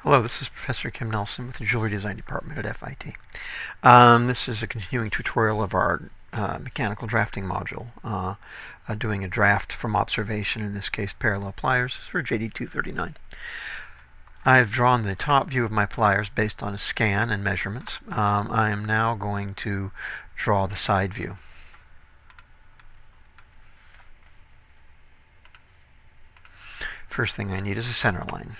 Hello, this is Professor Kim Nelson with the Jewelry Design Department at FIT. This is a continuing tutorial of our mechanical drafting module, doing a draft from observation, in this case parallel pliers for JD239. I've drawn the top view of my pliers based on a scan and measurements. I am now going to draw the side view. First thing I need is a center line.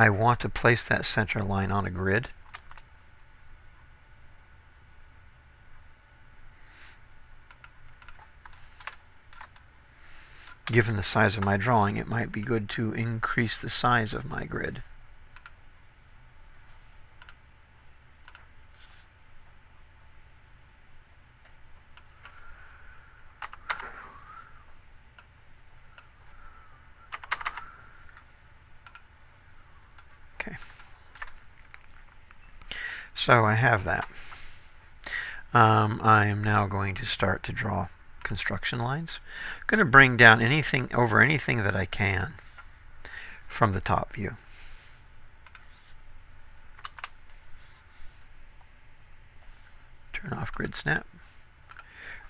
I want to place that center line on a grid. Given the size of my drawing, it might be good to increase the size of my grid. Okay. So I have that. I am now going to start to draw construction lines. I'm going to bring down anything that I can from the top view. Turn off grid snap.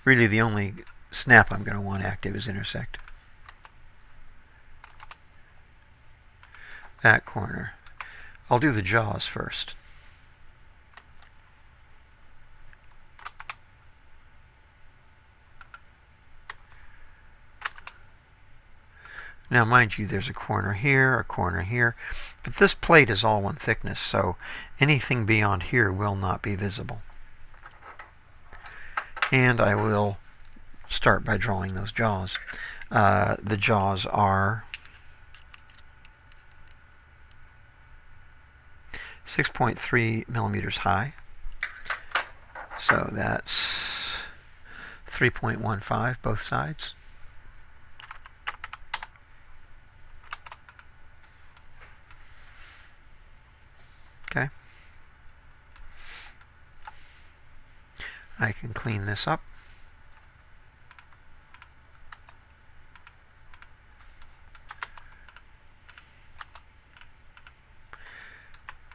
Really the only snap I'm going to want active is intersect. That corner. I'll do the jaws first. Now mind you, there's a corner here, but this plate is all one thickness, so anything beyond here will not be visible. And I will start by drawing those jaws. The jaws are 6.3 millimeters high, so that's 3.15 both sides. Okay. I can clean this up.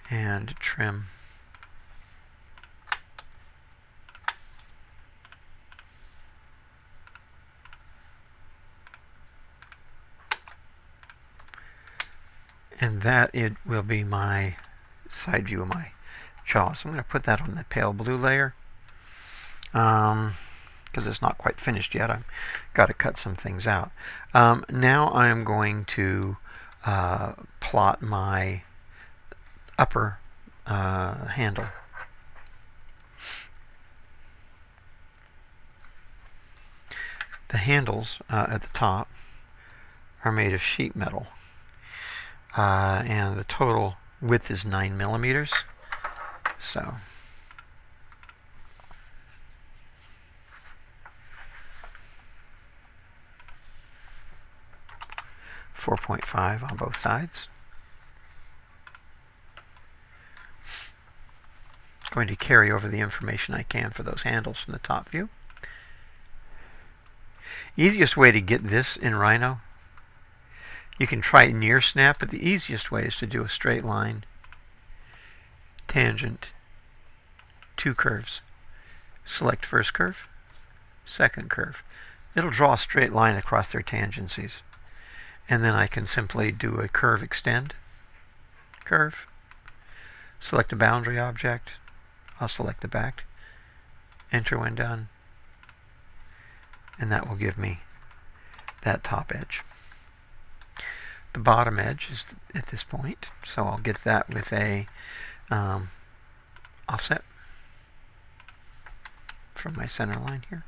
And trim. And that it will be my side view of my jaws. I'm going to put that on the pale blue layer because it's not quite finished yet. I've got to cut some things out. Now I'm going to plot my upper handle. The handles at the top are made of sheet metal, and the total width is 9 millimeters. So .5 on both sides. Going to carry over the information I can for those handles from the top view. Easiest way to get this in Rhino, you can try near snap, but the easiest way is to do a straight line, tangent, two curves. Select first curve, second curve. It'll draw a straight line across their tangencies. And then I can simply do a curve extend, curve, select a boundary object. I'll select the back, enter when done, and that will give me that top edge. The bottom edge is at this point, so I'll get that with a offset from my center line here.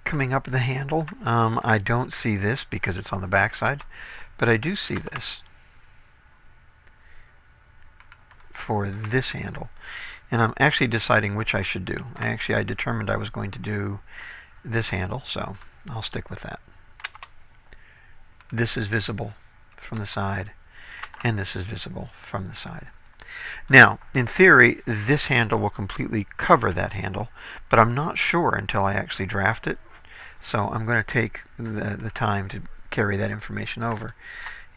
Coming up the handle, I don't see this because it's on the back side, but I do see this for this handle, and I'm actually deciding which I should do. I determined I was going to do this handle, so I'll stick with that. This is visible from the side, and this is visible from the side. Now, in theory, this handle will completely cover that handle, but I'm not sure until I actually draft it. So I'm going to take the time to carry that information over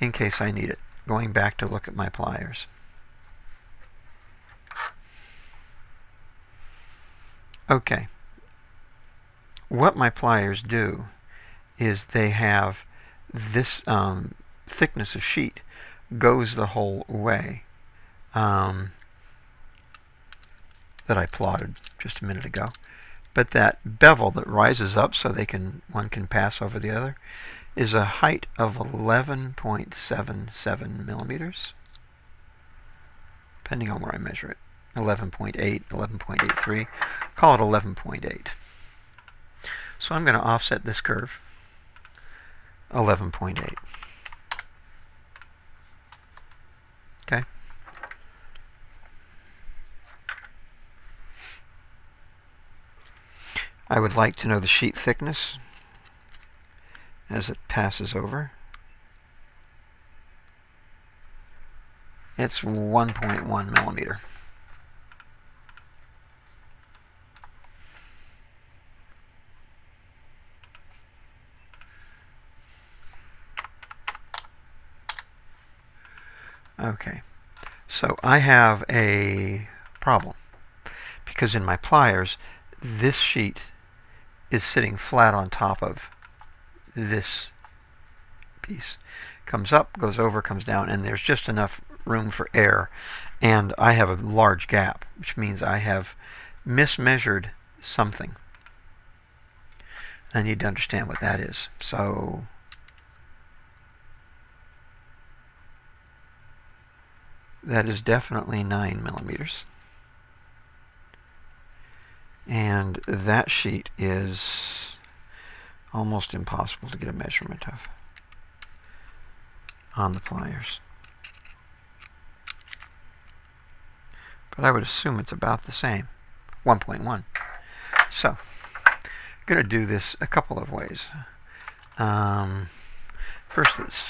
in case I need it. Going back to look at my pliers. Okay. What my pliers do is they have this thickness of sheet goes the whole way that I plotted just a minute ago. But that bevel that rises up so one can pass over the other is a height of 11.77 millimeters, depending on where I measure it. 11.8, 11.83, call it 11.8. So I'm going to offset this curve 11.8. Okay. I would like to know the sheet thickness as it passes over. It's 1.1 millimeter. Okay, so I have a problem because in my pliers this sheet is sitting flat on top of this piece. Comes up, goes over, comes down, and there's just enough room for air, and I have a large gap, which means I have mismeasured something. I need to understand what that is. So that is definitely 9 millimeters. And that sheet is almost impossible to get a measurement of on the pliers. But I would assume it's about the same, 1.1. So, I'm going to do this a couple of ways. First, it's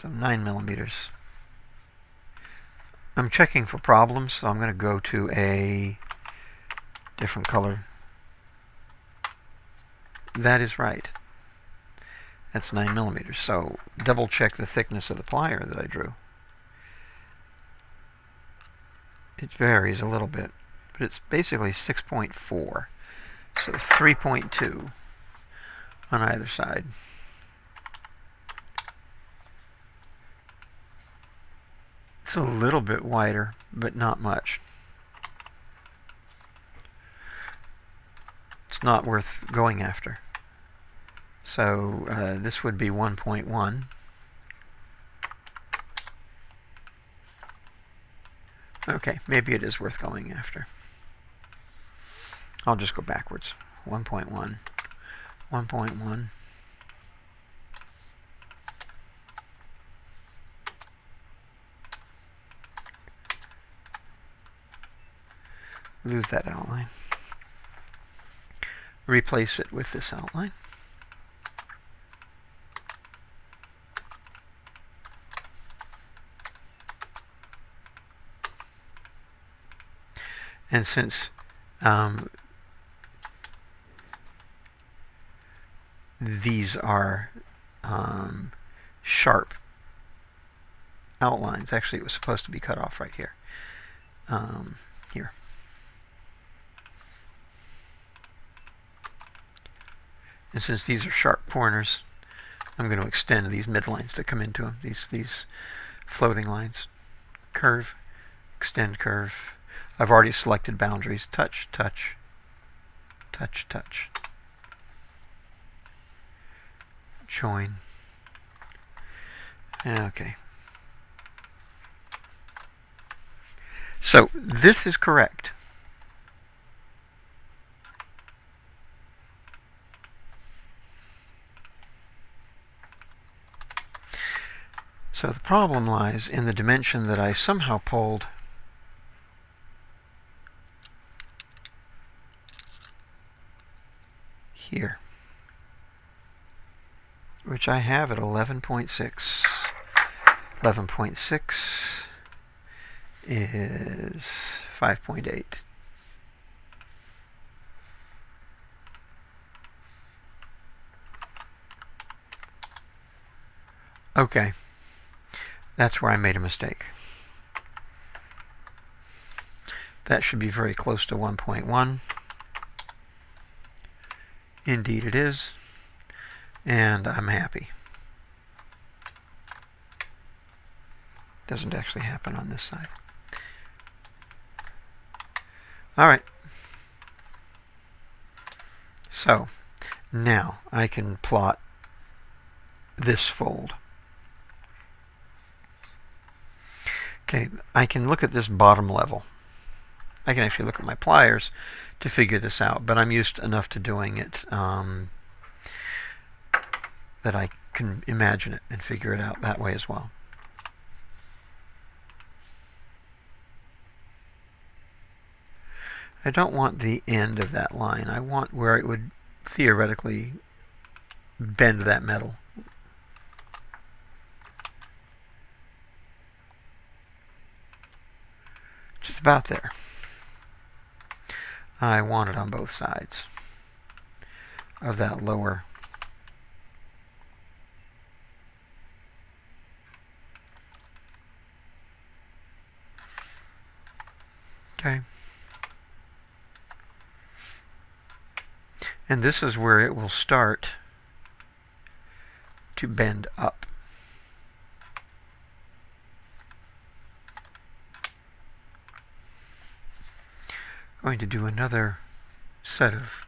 9 millimeters. I'm checking for problems, so I'm going to go to a different color. That is right. That's 9 millimeters. So double check the thickness of the plier that I drew. It varies a little bit, but it's basically 6.4. So 3.2 on either side. It's a little bit wider, but not much. It's not worth going after. So this would be 1.1. Okay, maybe it is worth going after. I'll just go backwards. 1.1, 1.1. Lose that outline. Replace it with this outline. And since these are sharp outlines, actually it was supposed to be cut off right here. Here. And since these are sharp corners, I'm going to extend these midlines to come into them, these floating lines. Curve, extend curve. I've already selected boundaries. Touch, touch, touch, touch. Join. Okay. So this is correct. So the problem lies in the dimension that I somehow pulled here, which I have at 11.6. 11.6 is 5.8. Okay, that's where I made a mistake. That should be very close to 1.1. Indeed it is, and I'm happy. Doesn't actually happen on this side. Alright, so now I can plot this fold. Okay, I can look at this bottom level. I can actually look at my pliers to figure this out, but I'm used enough to doing it that I can imagine it and figure it out that way as well. I don't want the end of that line. I want where it would theoretically bend that metal. Just about there. I want it on both sides of that lower. Okay. And this is where it will start to bend up. Going to do another set of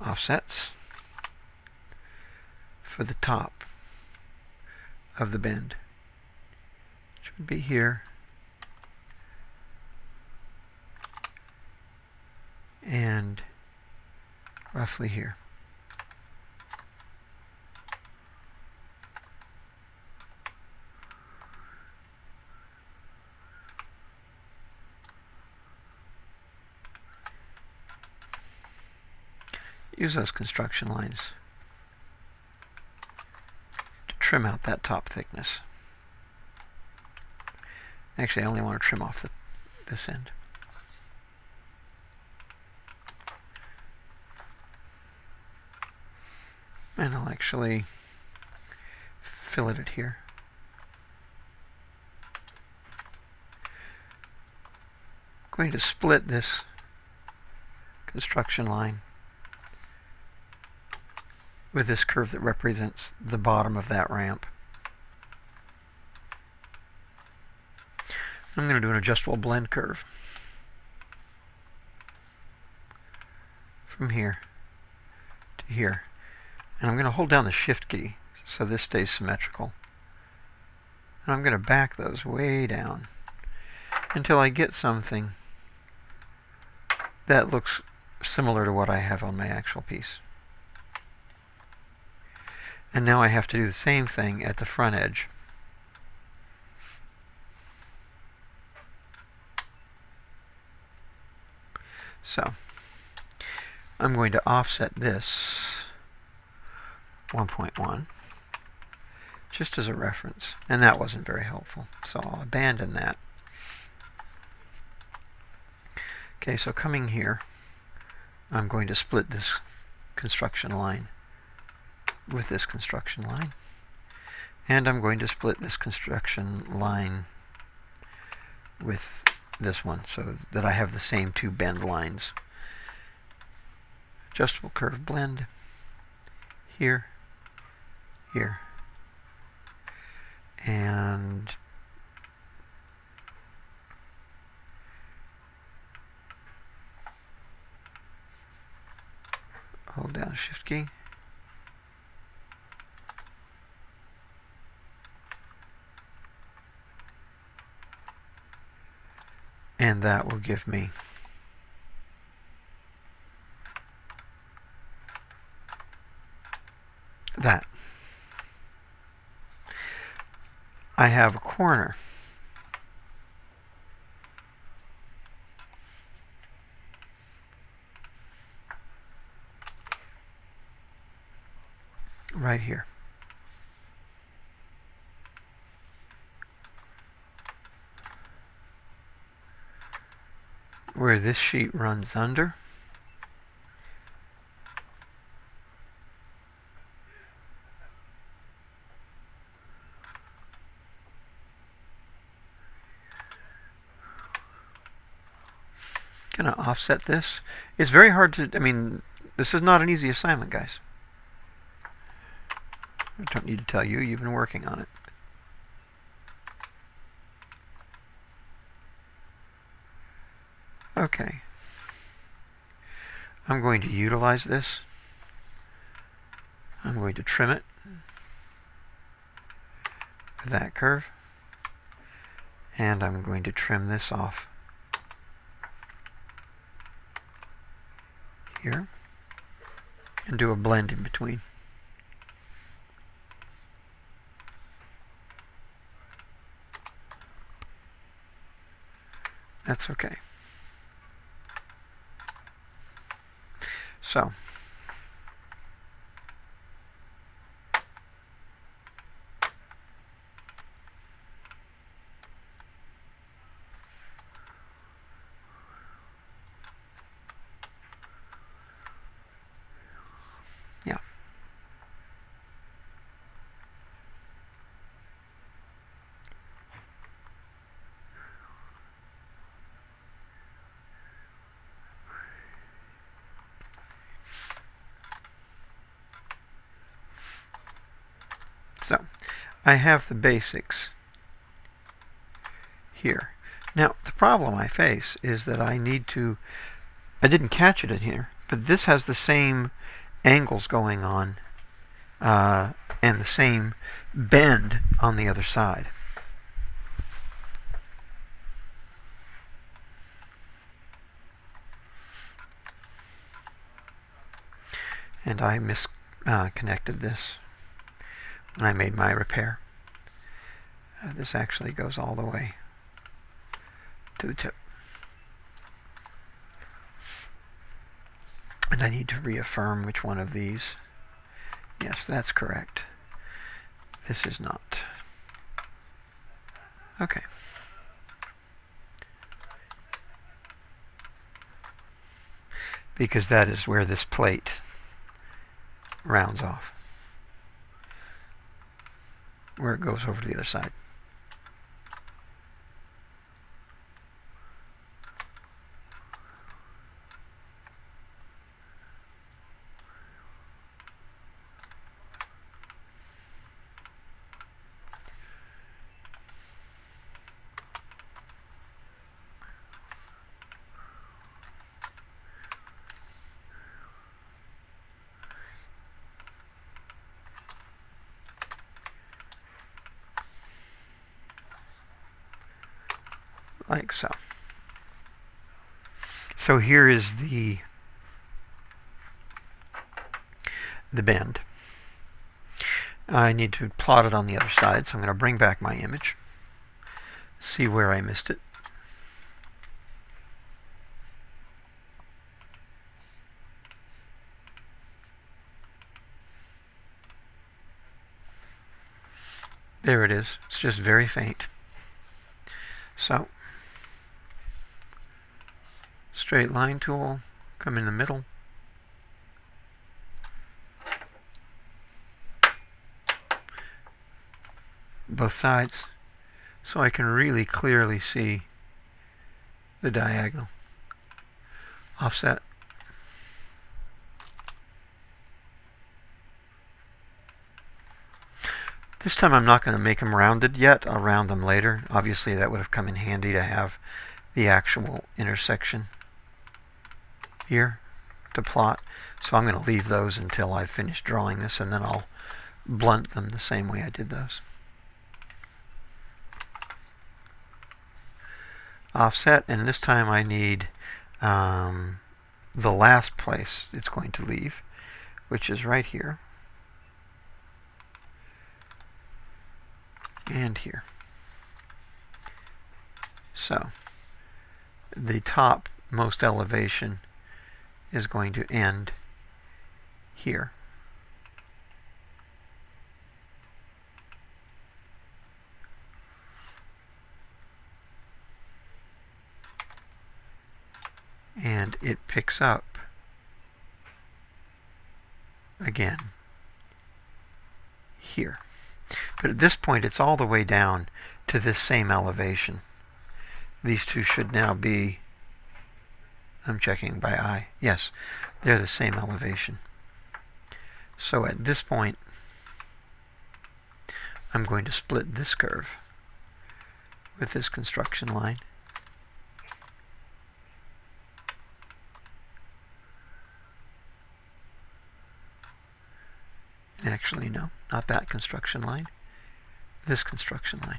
offsets for the top of the bend. Should be here. And roughly here. Use those construction lines to trim out that top thickness. Actually, I only want to trim off this end. And I'll actually fillet it here. I'm going to split this construction line with this curve that represents the bottom of that ramp. I'm going to do an adjustable blend curve from here to here. And I'm going to hold down the shift key so this stays symmetrical. And I'm going to back those way down until I get something that looks similar to what I have on my actual piece. And now I have to do the same thing at the front edge. So I'm going to offset this 1.1 just as a reference, and that wasn't very helpful, so I'll abandon that. Okay, so coming here, I'm going to split this construction line with this construction line, and I'm going to split this construction line with this one so that I have the same two bend lines. Adjustable curve blend here, here, and hold down shift key. And that will give me that. I have a corner. Right here. Where this sheet runs under. going to offset this. It's very hard to, I mean, this is not an easy assignment, guys. I don't need to tell you, you've been working on it. Okay. I'm going to utilize this. I'm going to trim it with that curve. And I'm going to trim this off here and do a blend in between. That's okay. So, yeah. So, I have the basics here. Now, the problem I face is that I didn't catch it in here, but this has the same angles going on and the same bend on the other side. And I misconnected this when I made my repair. This actually goes all the way to the tip. And I need to reaffirm which one of these. Yes, that's correct. This is not. Okay. Because that is where this plate rounds off, where it goes over to the other side. Like so. So here is the bend. I need to plot it on the other side, so I'm going to bring back my image, see where I missed it. There it is. It's just very faint. So, straight line tool, come in the middle. Both sides, so I can really clearly see the diagonal. Offset. This time I'm not going to make them rounded yet. I'll round them later. Obviously that would have come in handy to have the actual intersection here to plot. So I'm going to leave those until I've finished drawing this, and then I'll blunt them the same way I did those. Offset, and this time I need the last place it's going to leave, which is right here and here. So the top most elevation is going to end here. And it picks up again here. But at this point it's all the way down to this same elevation. These two should now be I'm checking by eye. Yes, they're the same elevation. So at this point, I'm going to split this curve with this construction line. And actually, no, not that construction line. This construction line.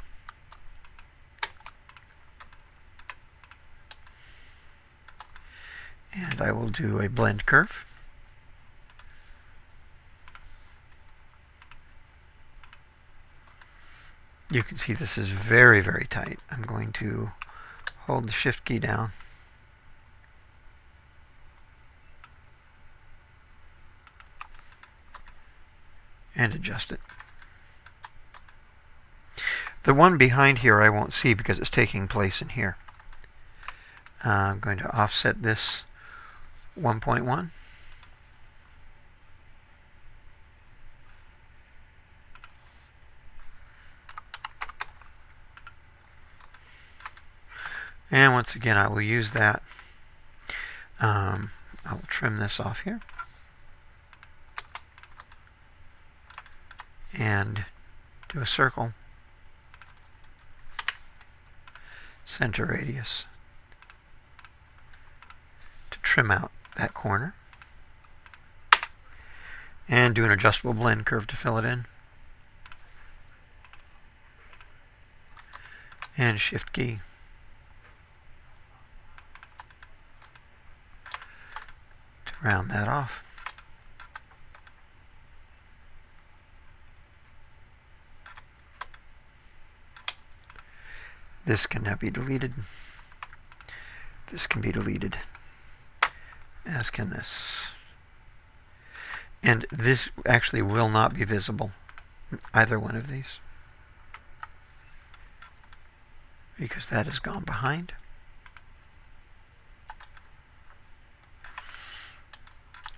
And I will do a blend curve. You can see this is very, very tight. I'm going to hold the Shift key down. And adjust it. The one behind here I won't see because it's taking place in here. I'm going to offset this 1.1. And once again, I will use that. I will trim this off here. And do a circle. Center radius. To trim out that corner. And do an adjustable blend curve to fill it in. And Shift key. To round that off. This can now be deleted. This can be deleted, as can this. And this actually will not be visible, either one of these, because that has gone behind.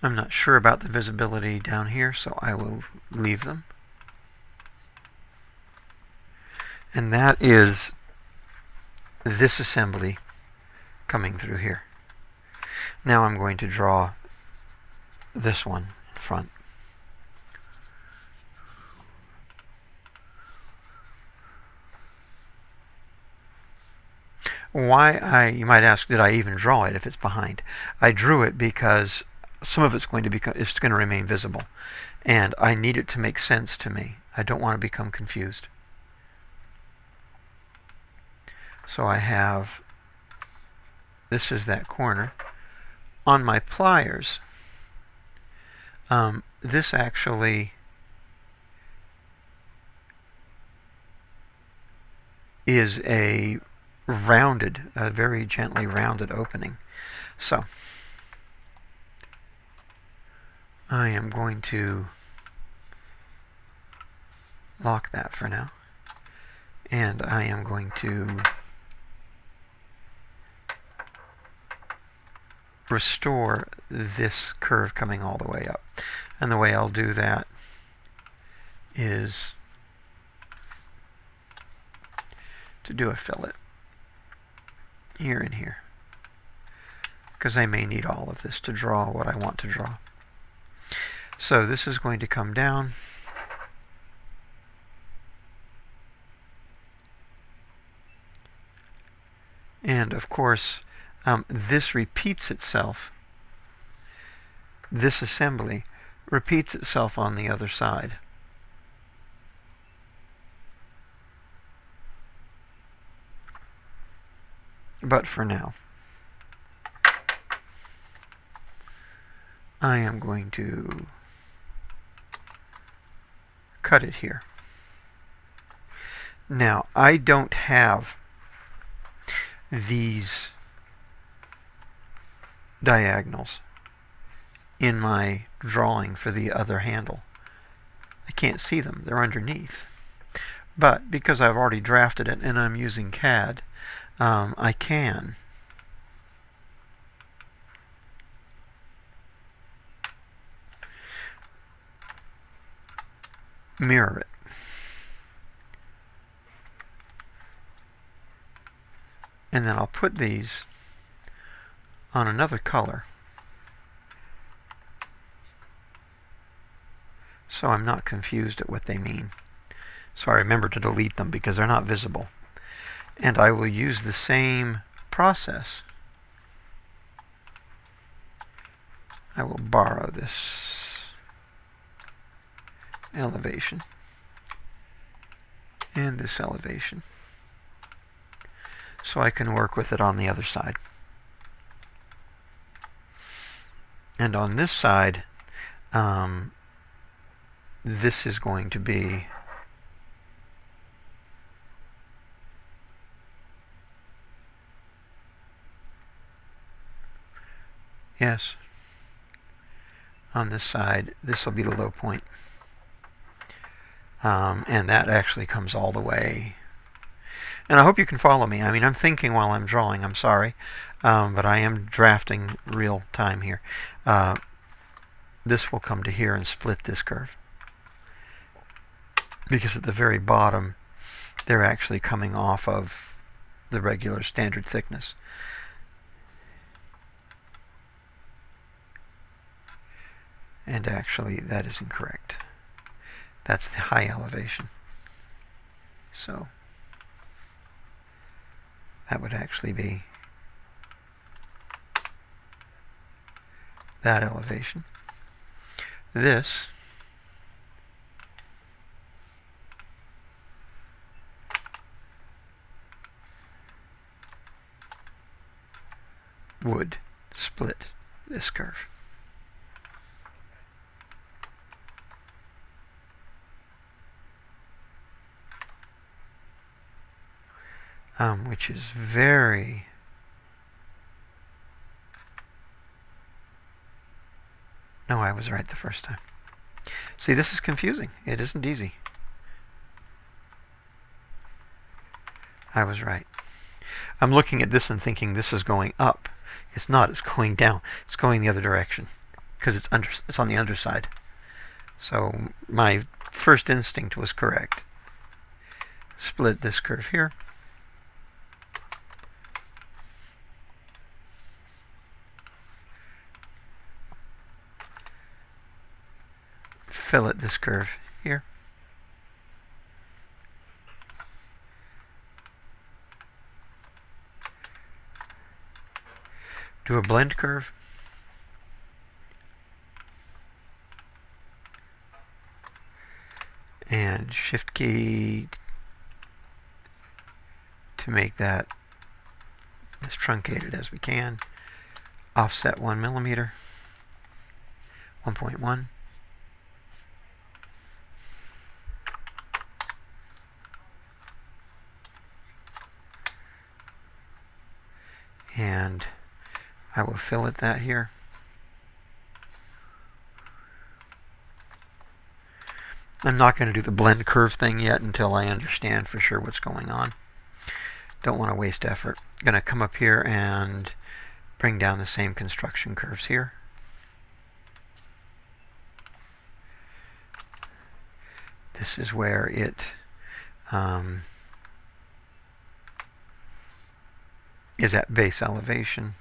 I'm not sure about the visibility down here, so I will leave them. And that is this assembly coming through here. Now I'm going to draw this one in front. You might ask, did I even draw it if it's behind? I drew it because some of it's going to remain visible, and I need it to make sense to me. I don't want to become confused. So I have, this is that corner. On my pliers, this actually is a very gently rounded opening. So I am going to lock that for now, and I am going to restore this curve coming all the way up. And the way I'll do that is to do a fillet here and here, because I may need all of this to draw what I want to draw. So this is going to come down, and of course this repeats itself. This assembly repeats itself on the other side. But for now, I am going to cut it here. Now, I don't have these diagonals in my drawing for the other handle. I can't see them. They're underneath. But because I've already drafted it and I'm using CAD, I can mirror it. And then I'll put these on another color, so I'm not confused at what they mean. So I remember to delete them because they're not visible. And I will use the same process. I will borrow this elevation and this elevation so I can work with it on the other side. And on this side, this is going to be yes. On this side, this will be the low point. And that actually comes all the way. And I hope you can follow me. I mean, I'm thinking while I'm drawing. I'm sorry. But I am drafting real time here. This will come to here and split this curve. Because at the very bottom, they're actually coming off of the regular standard thickness. And actually, that is incorrect. That's the high elevation. So that would actually be that elevation. This would split this curve. Which is very no, I was right the first time. See, this is confusing. It isn't easy. I was right. I'm looking at this and thinking this is going up. It's not. It's going down. It's going the other direction because it's on the underside. So my first instinct was correct. Split this curve here. Fillet this curve here. Do a blend curve. And shift key to make that as truncated as we can. Offset 1 millimeter. 1.1. And I will fillet that here. I'm not going to do the blend curve thing yet until I understand for sure what's going on. Don't want to waste effort. I'm going to come up here and bring down the same construction curves here. This is where it is at base elevation.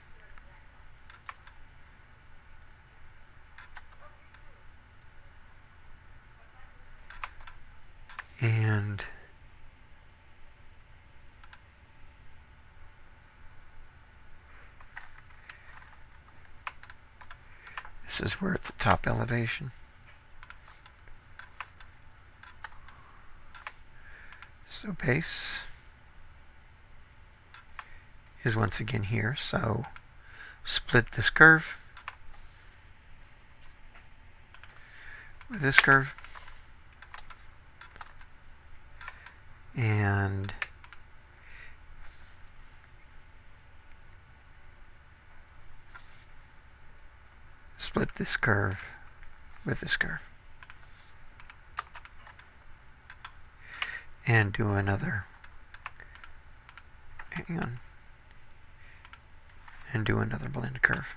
And this is where it's at top elevation. So base is once again here. So split this curve with this curve. And split this curve with this curve. And do another, hang on, and do another blend curve.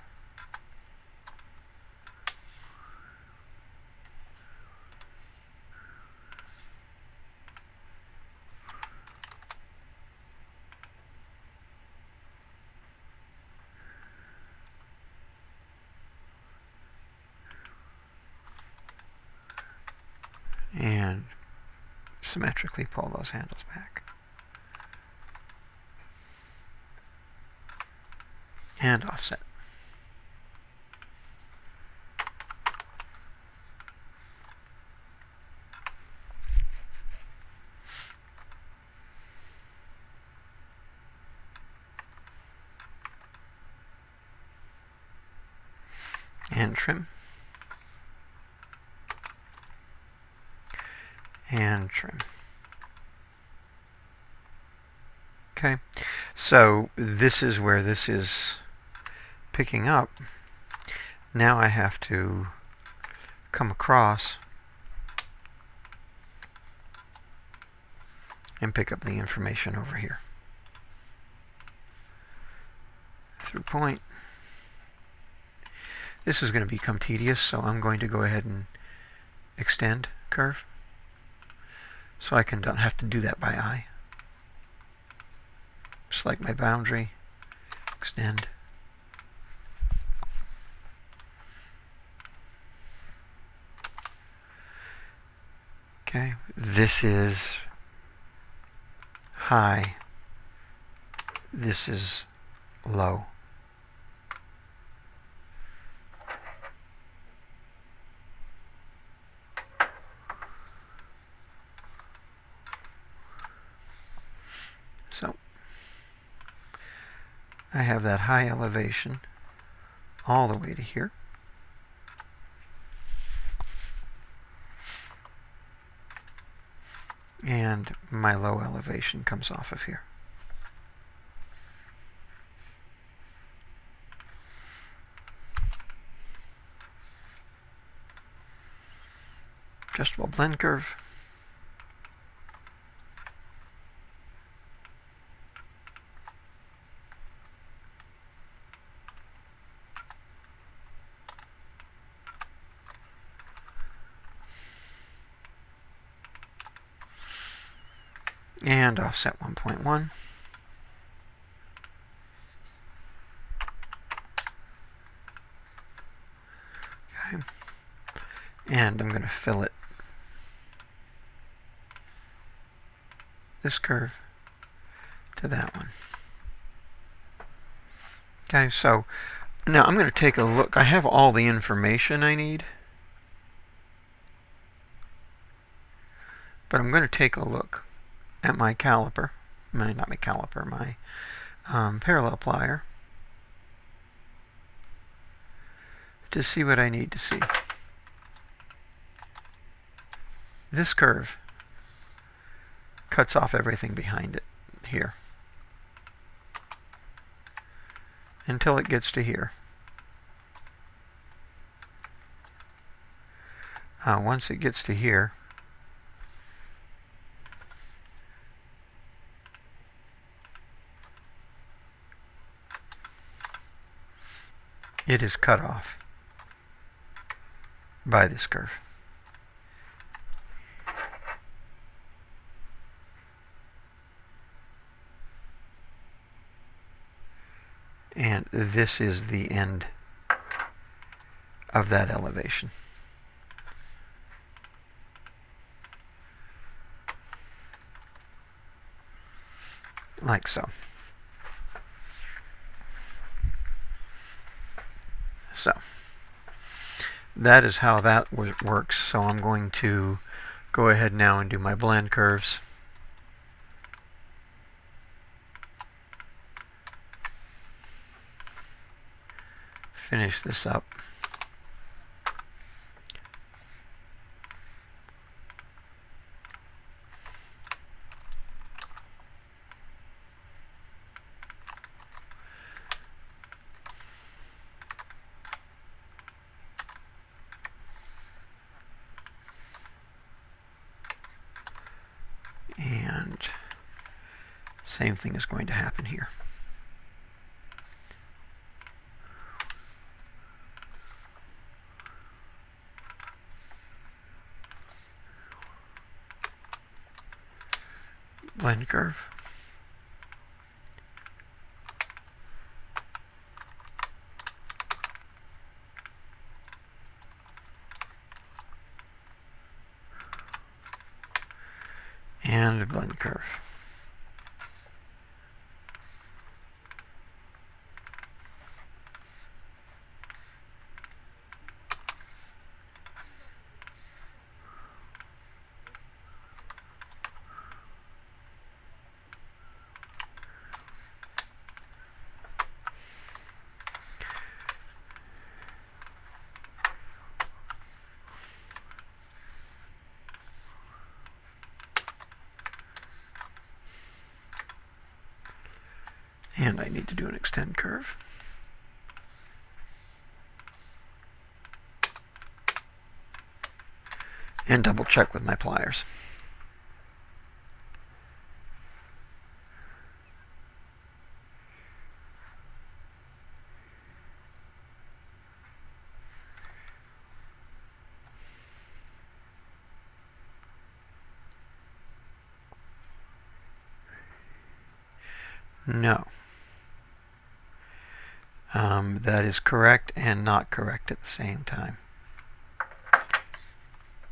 and symmetrically pull those handles back. And offset. And trim. And trim. Okay, so this is where this is picking up. Now I have to come across and pick up the information over here. Through point. This is going to become tedious, so I'm going to go ahead and extend curve. So I don't have to do that by eye. Select my boundary, extend. Okay, this is high, this is low. So I have that high elevation all the way to here. And my low elevation comes off of here. Adjustable blend curve. And offset 1.1. Okay. And I'm going to fillet this curve to that one. Okay, so now I'm going to take a look. I have all the information I need, but I'm going to take a look at my caliper, not my caliper, my parallel plier, to see what I need to see. This curve cuts off everything behind it here until it gets to here. Once it gets to here, it is cut off by this curve. And this is the end of that elevation. Like so. So that is how that works. So I'm going to go ahead now and do my blend curves. Finish this up. And same thing is going to happen here. Blend curve. and a blend curve. And I need to do an extend curve. And double check with my pliers. No. That is correct and not correct at the same time.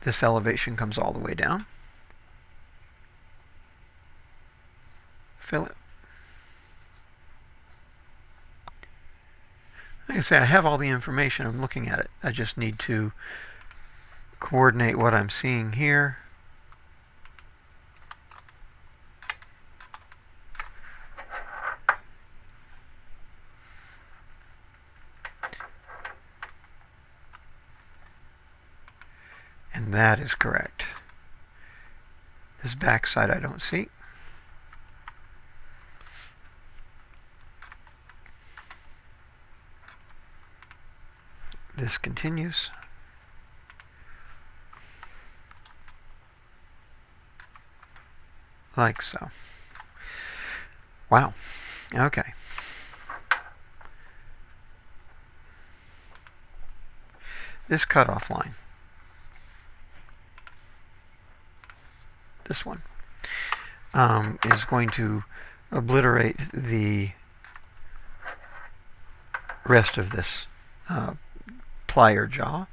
This elevation comes all the way down. Fill it. Like I say, I have all the information. I'm looking at it. I just need to coordinate what I'm seeing here. And that is correct. This backside I don't see. This continues. Like so. Wow. Okay. This cutoff line. This one is going to obliterate the rest of this plier jaw.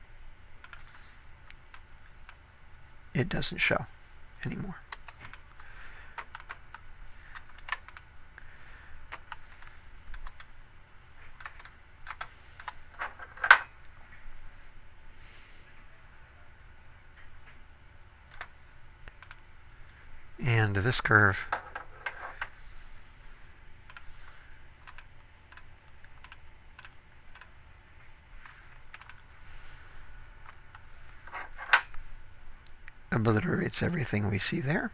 It doesn't show anymore. And this curve obliterates everything we see there.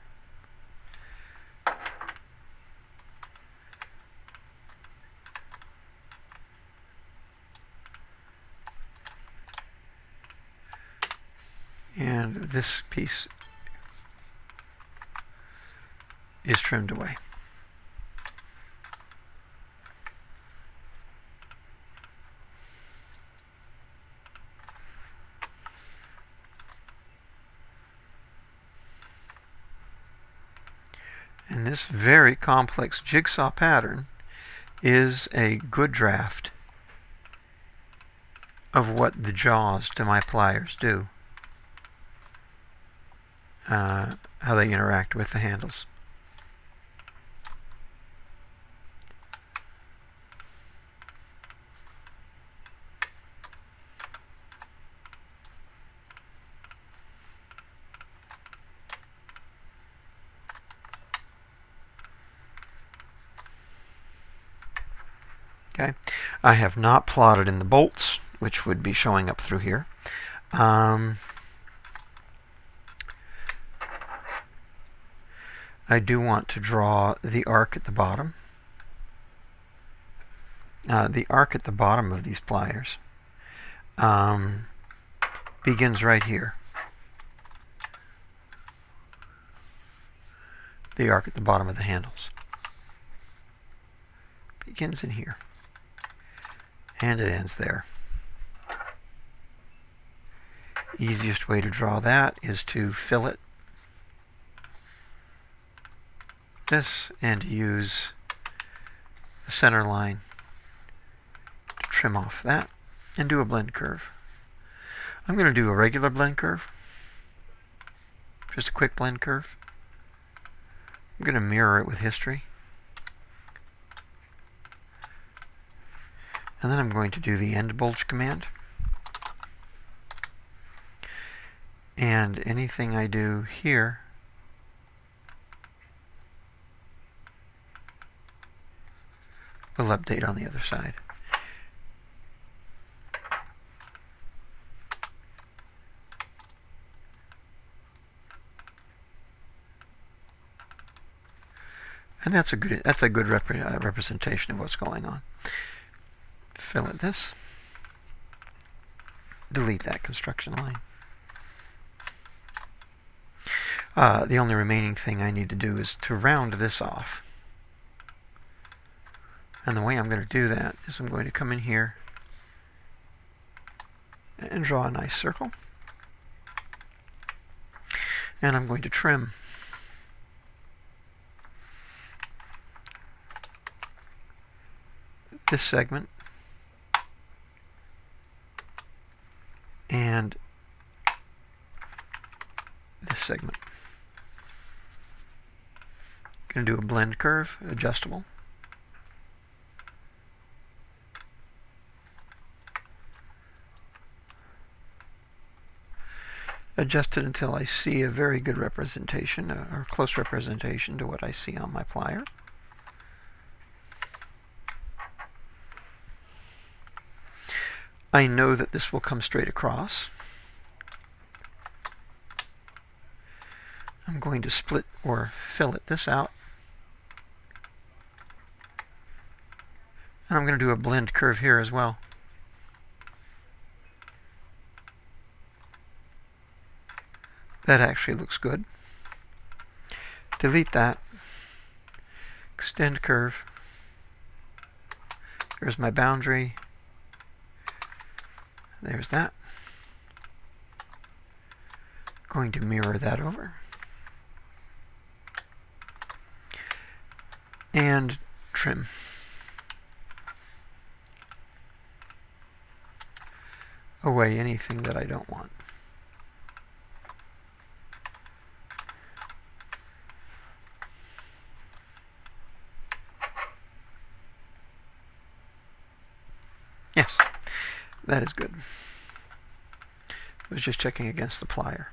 And this piece is trimmed away. And this very complex jigsaw pattern is a good draft of what the jaws to my pliers do, how they interact with the handles. Okay, I have not plotted in the bolts, which would be showing up through here. I do want to draw the arc at the bottom. The arc at the bottom of these pliers begins right here. The arc at the bottom of the handles begins in here. And it ends there. Easiest way to draw that is to fillet this and use the center line to trim off that and do a blend curve. I'm going to do a regular blend curve, just a quick blend curve. I'm going to mirror it with history. And then I'm going to do the end bulge command. And anything I do here will update on the other side. And that's a good representation of what's going on. Fillet this. Delete that construction line. The only remaining thing I need to do is to round this off. And the way I'm going to do that is I'm going to come in here and draw a nice circle. And I'm going to trim. This segment and this segment. Going to do a blend curve, adjustable. Adjust it until I see a very good representation, or close representation to what I see on my plier. I know that this will come straight across. I'm going to split or fillet this out. And I'm going to do a blend curve here as well. That actually looks good. Delete that. Extend curve. There's my boundary. There's that. Going to mirror that over. And trim. Away anything that I don't want. Yes, that is good. I was just checking against the plier.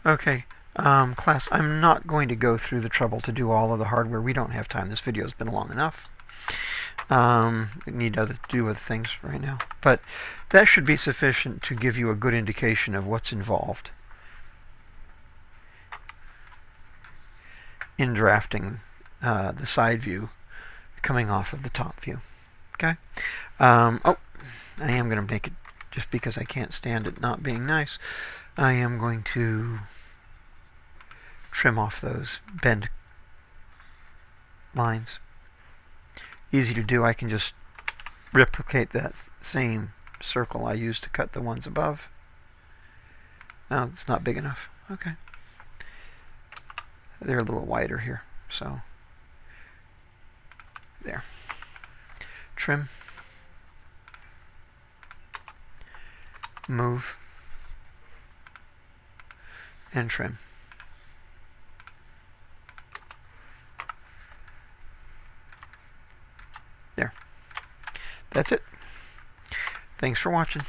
Okay, class, I'm not going to go through the trouble to do all of the hardware. We don't have time. This video has been long enough. We need to do other things right now. But that should be sufficient to give you a good indication of what's involved in drafting the side view coming off of the top view. Okay? Oh, I am going to make it, just because I can't stand it not being nice, I am going to trim off those bend lines. Easy to do. I can just replicate that same circle I used to cut the ones above. Oh, it's not big enough. Okay. They're a little wider here, so there. Trim. Move. And trim. There. That's it. Thanks for watching.